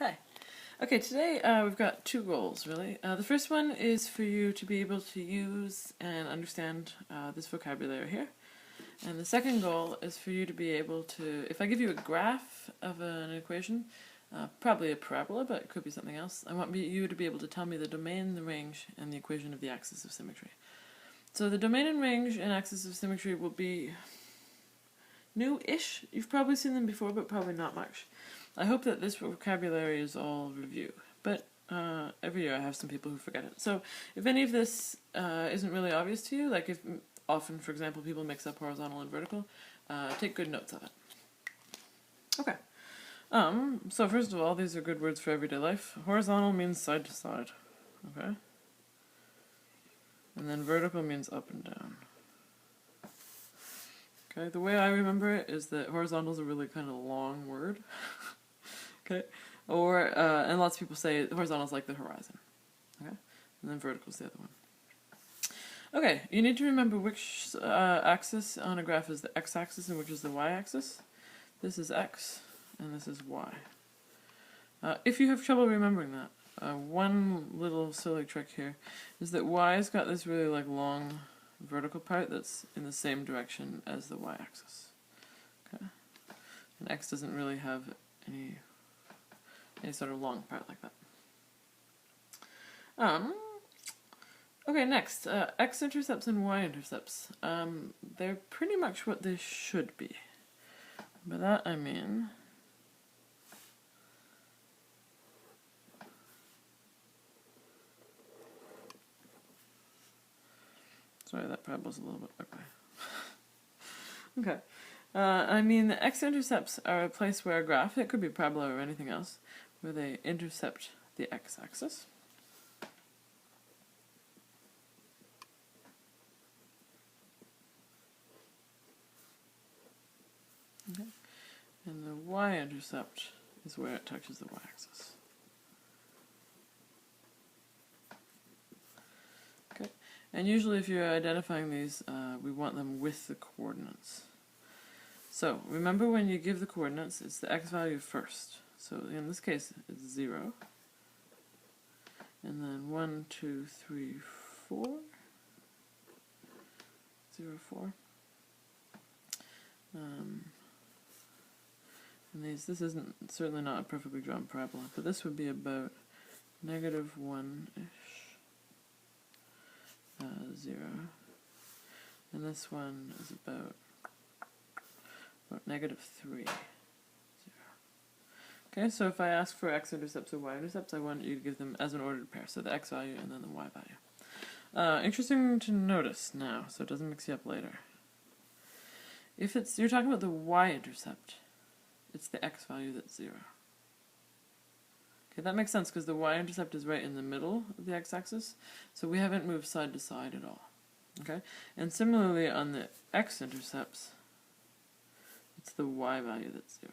Hi. Okay, today we've got two goals, really. The first one is for you to be able to use and understand this vocabulary here. And the second goal is for you to be able to, if I give you a graph of an equation, probably a parabola, but it could be something else, I want you to be able to tell me the domain, the range, and the equation of the axis of symmetry. So the domain and range and axis of symmetry will be new-ish. You've probably seen them before, but probably not much. I hope that this vocabulary is all review, but every year I have some people who forget it. So if any of this isn't really obvious to you, like if often, for example, people mix up horizontal and vertical, take good notes of it. Okay. So first of all, these are good words for everyday life. Horizontal means side to side, okay? And then vertical means up and down. Okay, the way I remember it is that horizontal is a really kind of long word. Okay, or and lots of people say horizontal is like the horizon. Okay, and then vertical is the other one. Okay, you need to remember which axis on a graph is the x-axis and which is the y-axis. This is x, and this is y. If you have trouble remembering that, one little silly trick here is that y's got this really like long vertical part that's in the same direction as the y-axis. Okay, and x doesn't really have any sort of long part like that. Okay, next, x-intercepts and y-intercepts. They're pretty much what they should be. By that I mean sorry, that parabola's a little bit ugly. Okay. I mean, the x-intercepts are a place where a graph, it could be a parabola or anything else, where they intercept the x-axis. Okay. And the y-intercept is where it touches the y-axis. Okay. And usually if you're identifying these, we want them with the coordinates. So, remember when you give the coordinates, it's the x value first. So in this case, it's 0. And then 1, 2, 3, 4. 0, 4. And this isn't certainly not a perfectly drawn parabola, but this would be about negative 1-ish, 0. And this one is about negative 3, 0. Okay, so if I ask for x-intercepts or y-intercepts, I want you to give them as an ordered pair, so the x value and then the y value. Interesting to notice now, so it doesn't mix you up later. If you're talking about the y-intercept, it's the x value that's 0. Okay, that makes sense because the y-intercept is right in the middle of the x-axis, so we haven't moved side to side at all. Okay, and similarly on the x-intercepts, it's the y value that's 0.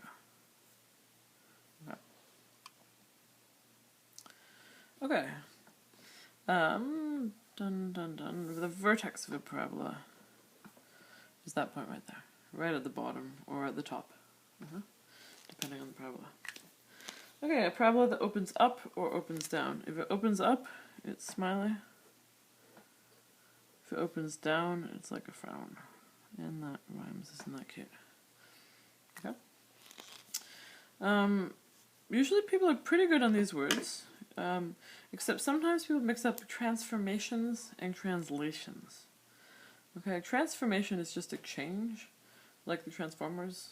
Okay. Done. The vertex of a parabola is that point right there, right at the bottom or at the top, depending on the parabola. Okay, a parabola that opens up or opens down. If it opens up, it's smiley. If it opens down, it's like a frown. And that rhymes, isn't that cute? Okay. Usually people are pretty good on these words, except sometimes people mix up transformations and translations. Okay, transformation is just a change, like the Transformers.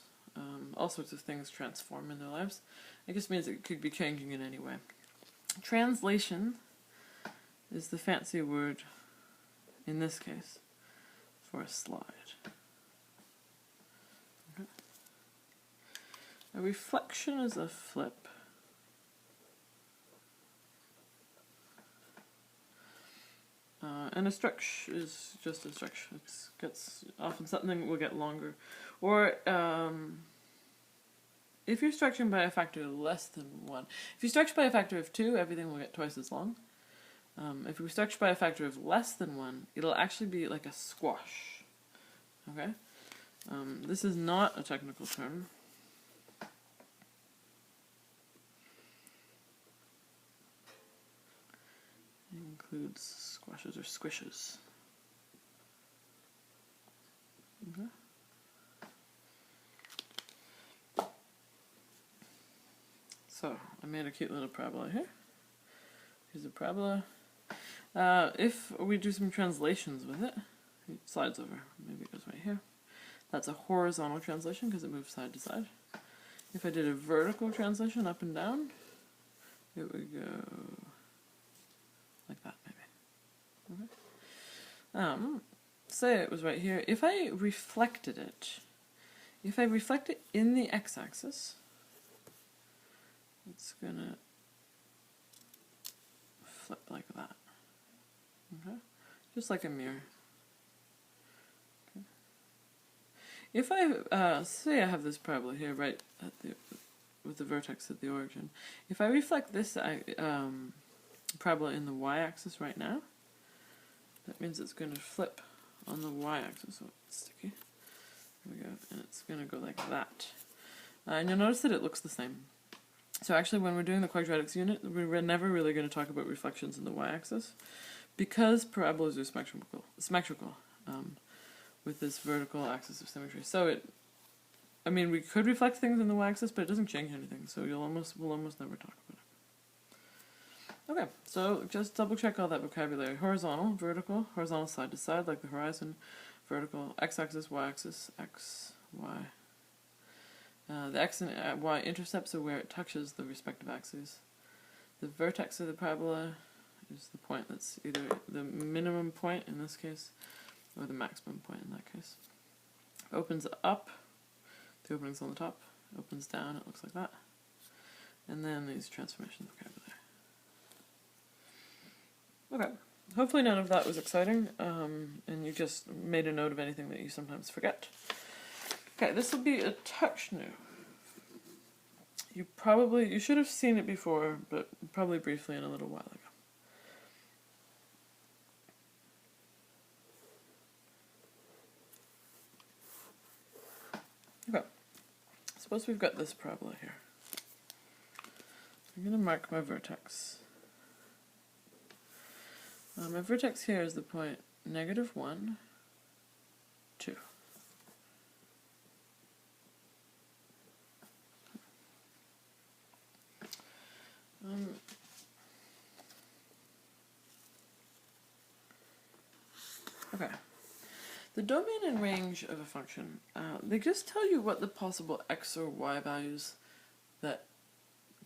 All sorts of things transform in their lives. It just means it could be changing in any way. Translation is the fancy word, in this case, for a slide. Okay. A reflection is a flip. And a stretch is just a stretch. It gets often something will get longer. Or if you're stretching by a factor less than 1, if you stretch by a factor of 2, everything will get twice as long. If you stretch by a factor of less than 1, it'll actually be like a squash. Okay? This is not a technical term. includes squashes or squishes. Okay. So I made a cute little parabola here. Here's a parabola. If we do some translations with it, it slides over. Maybe it goes right here. That's a horizontal translation because it moves side to side. If I did a vertical translation up and down, it would go like that, maybe. Okay. Say it was right here. If I reflected it, in the x-axis, it's gonna flip like that. Okay, just like a mirror. Okay. If I say I have this parabola here, right at with the vertex at the origin. If I reflect this parabola in the y-axis right now, that means it's going to flip on the y-axis. So it's sticky. There we go, and it's going to go like that. And you'll notice that it looks the same. So actually, when we're doing the quadratics unit, we're never really going to talk about reflections in the y-axis, because parabolas are symmetrical with this vertical axis of symmetry. So we could reflect things in the y-axis, but it doesn't change anything. So we'll almost never talk about it. Okay, so just double check all that vocabulary. Horizontal, vertical, horizontal side to side like the horizon, vertical, x-axis, y-axis, x, y. The x and y intercepts are where it touches the respective axes. The vertex of the parabola is the point that's either the minimum point in this case, or the maximum point in that case. Opens up, the opening's on the top, opens down, it looks like that. And then these transformation vocabulary. Okay, hopefully none of that was exciting, and you just made a note of anything that you sometimes forget. Okay, this will be a touch new. You should have seen it before, but probably briefly and a little while ago. Okay, suppose we've got this parabola here. I'm going to mark my vertex. My vertex here is the point -1, 2. Okay. The domain and range of a function, they just tell you what the possible x or y values that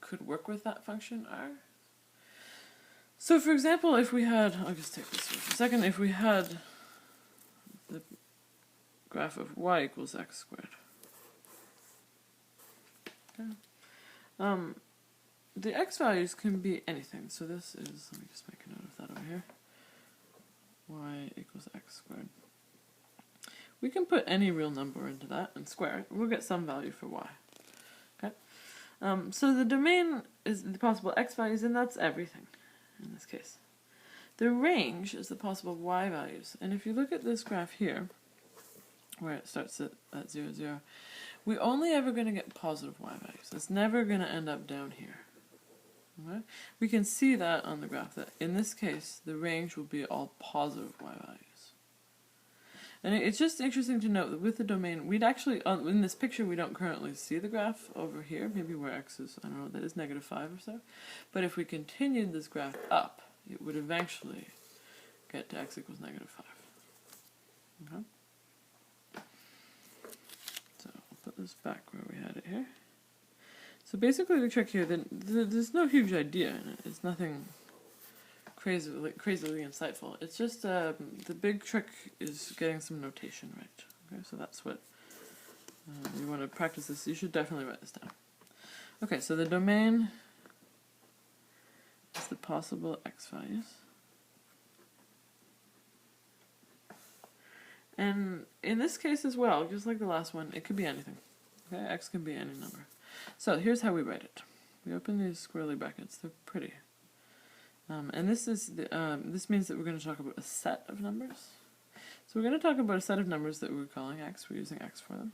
could work with that function are. So for example, if we had, I'll just take this here for a second, if we had the graph of y equals x squared. Okay. The x values can be anything. So this is, let me just make a note of that over here. Y equals x squared. We can put any real number into that and square it. We'll get some value for y. Okay. So the domain is the possible x values, and that's everything in this case. The range is the possible y values. And if you look at this graph here, where it starts at 0, 0, we're only ever going to get positive y values. It's never going to end up down here. Okay? We can see that on the graph, that in this case, the range will be all positive y values. And it's just interesting to note that with the domain, we'd actually, in this picture, we don't currently see the graph over here, maybe where x is, I don't know, that is -5 or so. But if we continued this graph up, it would eventually get to x equals -5. Okay? So I'll put this back where we had it here. So basically the trick here, there's no huge idea in it. It's nothing crazily insightful. It's just the big trick is getting some notation right. Okay, so that's what you want to practice this. You should definitely write this down. Okay, so the domain is the possible x values. And in this case as well, just like the last one, it could be anything. Okay, x can be any number. So here's how we write it. We open these squirrely brackets. They're pretty. And this is this means that we're going to talk about a set of numbers. So we're going to talk about a set of numbers that we're calling x. We're using x for them.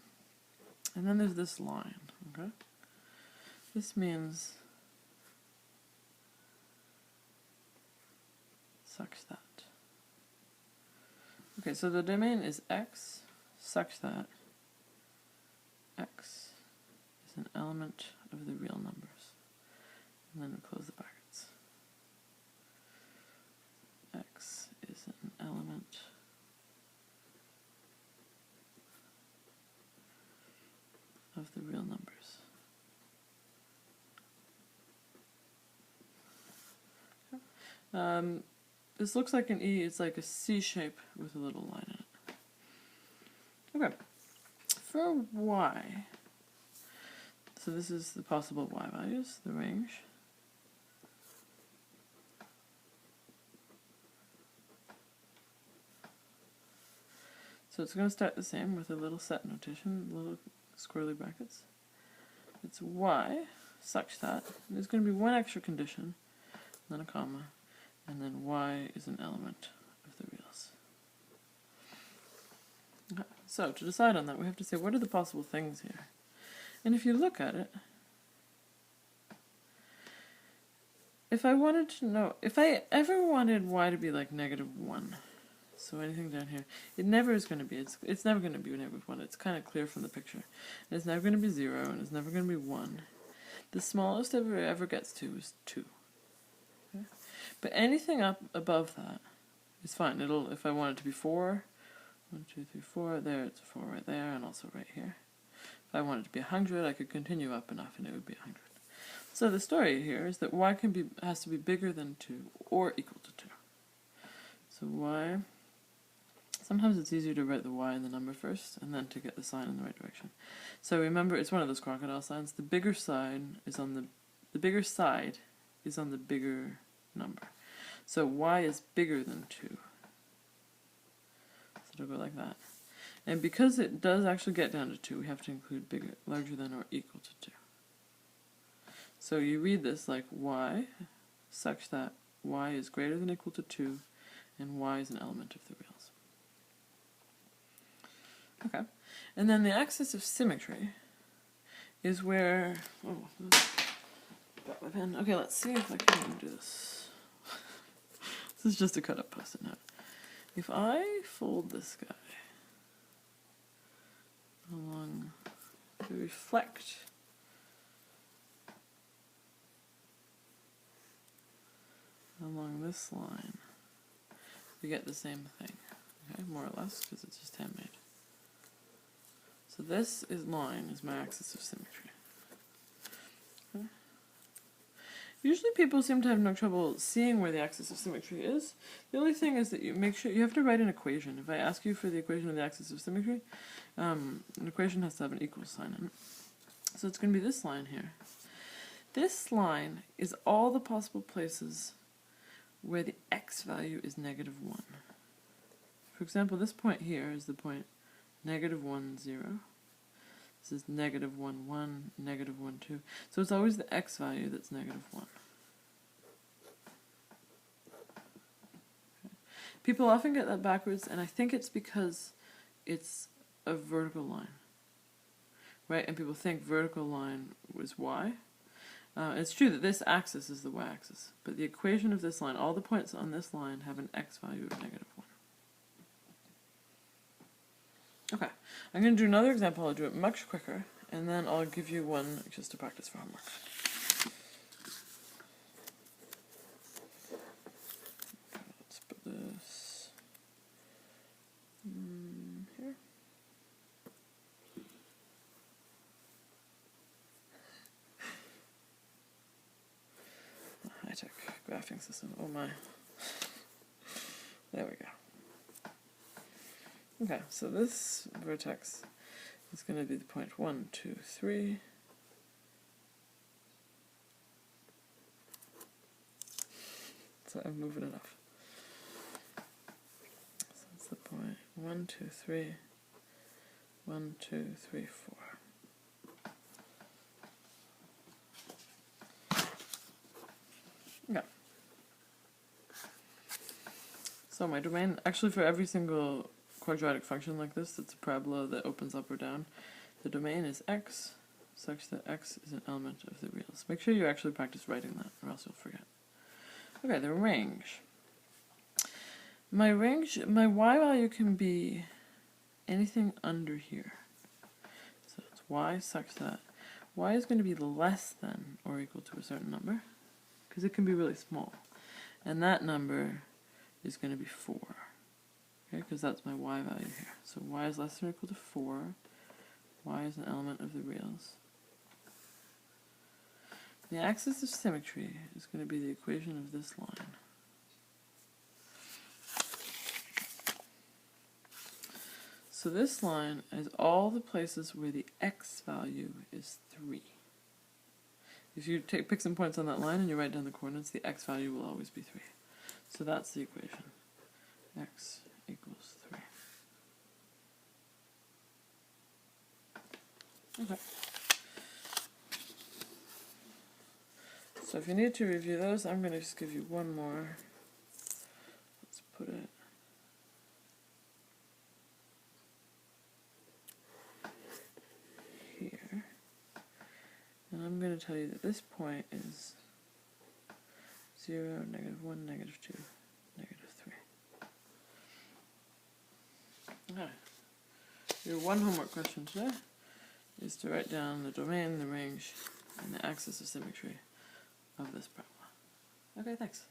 And then there's this line. Okay. This means such that. Okay, so the domain is x such that x is an element of the real numbers. And then we close the brackets. X is an element of the real numbers. This looks like an E, it's like a C shape with a little line in it. Okay, for Y, so this is the possible Y values, the range. So it's going to start the same with a little set notation, little squirrely brackets. It's Y such that there's going to be one extra condition, then a comma, and then Y is an element of the reals. Okay. So to decide on that, we have to say, what are the possible things here? And if you look at it, if I wanted to know, if I ever wanted Y to be like -1, so anything down here, it never is going to be, it's never going to be -1, it's kind of clear from the picture. And it's never going to be 0, and it's never going to be 1. The smallest it ever gets to is 2. Okay? But anything up above that is fine. It'll, if I want it to be 4, 1, 2, 3, 4, there, it's a 4 right there, and also right here. If I want it to be 100, I could continue up enough and it would be 100. So the story here is that Y has to be bigger than 2 or equal to 2. So Y, sometimes it's easier to write the Y in the number first and then to get the sign in the right direction. So remember, it's one of those crocodile signs. The bigger side is on the bigger side is on the bigger number. So Y is bigger than 2. So it'll go like that. And because it does actually get down to 2, we have to include bigger, larger than or equal to 2. So you read this like Y such that Y is greater than or equal to 2 and Y is an element of the reals. Okay. And then the axis of symmetry is where, oh, got my pen. Okay, let's see if I can do this. This is just a cut up post-it note. If I fold this guy along to reflect along this line, we get the same thing, okay, more or less, because it's just handmade. So this line is my axis of symmetry. Okay. Usually people seem to have no trouble seeing where the axis of symmetry is. The only thing is that you make sure you have to write an equation. If I ask you for the equation of the axis of symmetry, an equation has to have an equal sign in it. So it's going to be this line here. This line is all the possible places where the x value is -1. For example, this point here is the point -1, 0. This is -1, 1, -1, 2. So it's always the x value that's -1. Okay. People often get that backwards, and I think it's because it's a vertical line. Right? And people think vertical line was y. It's true that this axis is the y-axis, but the equation of this line, all the points on this line have an x value of -1. Okay, I'm going to do another example. I'll do it much quicker, and then I'll give you one just to practice for homework. Okay, let's put this here. High-tech graphing system. Oh my. There we go. Okay, so this vertex is going to be the point 1, 2, 3. So I'm moving it off. So it's the point 1, 2, 3, 1, 2, 3, 4. Okay. So my domain, actually for every single quadratic function like this, that's a parabola that opens up or down, the domain is x, such that x is an element of the reals. Make sure you actually practice writing that, or else you'll forget. Okay, the range. My range, my y value can be anything under here. So it's y such that y is going to be less than or equal to a certain number, because it can be really small. And that number is going to be 4. Okay, because that's my y value here. So y is less than or equal to 4. Y is an element of the reals. The axis of symmetry is going to be the equation of this line. So this line is all the places where the x value is 3. If you pick some points on that line and you write down the coordinates, the x value will always be 3. So that's the equation. X equals 3. Okay. So if you need to review those, I'm going to just give you one more. Let's put it here. And I'm going to tell you that this point is 0, -1, -2, -3. Okay. Your one homework question today is to write down the domain, the range, and the axis of symmetry of this parabola. Okay, thanks.